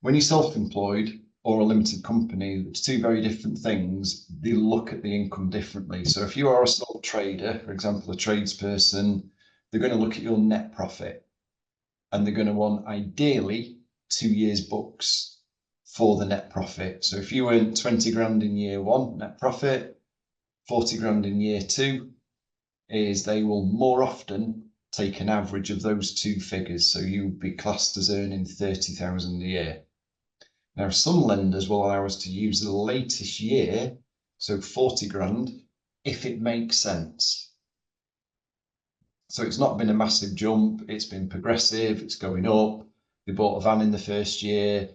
When you're self-employed or a limited company, it's two very different things. They look at the income differently. So if you are a sole trader, for example, a tradesperson, they're going to look at your net profit, and they're going to want ideally 2 years books for the net profit. So if you earn 20 grand in year one net profit, 40 grand in year two, is they will more often take an average of those two figures. So you would be classed as earning 30,000 a year. Now, some lenders will allow us to use the latest year, so 40 grand, if it makes sense. So it's not been a massive jump, it's been progressive, it's going up. They bought a van in the first year,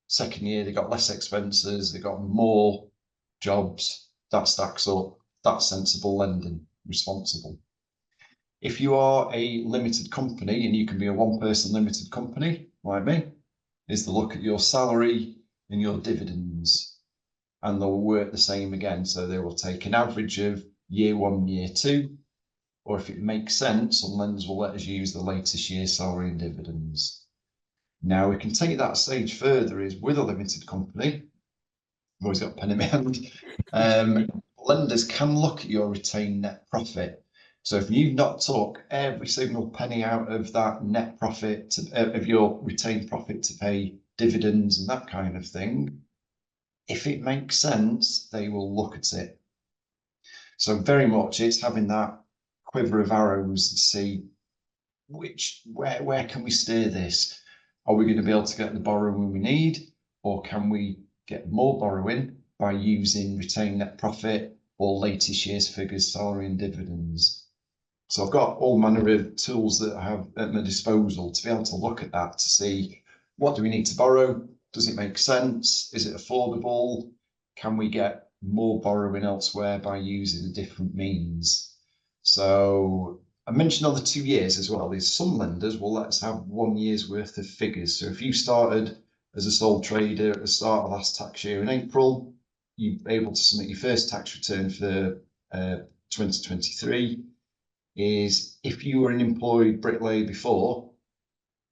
second year they got less expenses, they got more jobs. That stacks up. That's sensible lending, responsible. If you are a limited company, and you can be a one-person limited company like me, is to look at your salary and your dividends, and they'll work the same again. So they will take an average of year one, year two, or if it makes sense, some lenders will let us use the latest year's salary and dividends. Now we can take that stage further, is with a limited company, I've always got a pen in my hand, lenders can look at your retained net profit. So if you've not took every single penny out of that net profit, of your retained profit to pay dividends and that kind of thing, if it makes sense, they will look at it. So very much it's having that quiver of arrows to see where can we steer this? Are we going to be able to get the borrowing we need, or can we get more borrowing by using retained net profit or latest year's figures, salary and dividends? So I've got all manner of tools that I have at my disposal to be able to look at that, to see what do we need to borrow? Does it make sense? Is it affordable? Can we get more borrowing elsewhere by using a different means? So I mentioned on the 2 years as well, is some lenders will let us have 1 year's worth of figures. So if you started as a sole trader at the start of last tax year in April, you're able to submit your first tax return for 2023. Is if you were an employed bricklayer before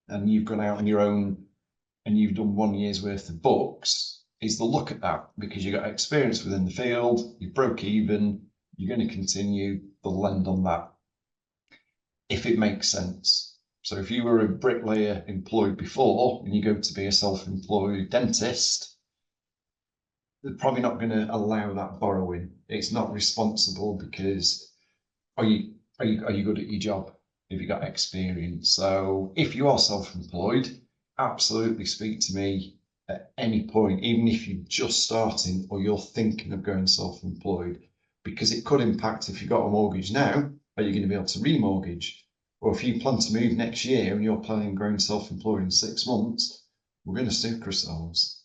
and you've gone out on your own and you've done 1 year's worth of books, is they'll look at that because you've got experience within the field, you broke even, you're going to continue the lend on that if it makes sense. So if you were a bricklayer employed before and you go to be a self-employed dentist, they're probably not going to allow that borrowing. It's not responsible, because are you good at your job? Have you got experience? So if you are self-employed, absolutely speak to me at any point, even if you're just starting or you're thinking of going self-employed, because it could impact. If you've got a mortgage now, are you going to be able to remortgage? Or if you plan to move next year and you're planning on going self-employed in 6 months, we're going to stick ourselves.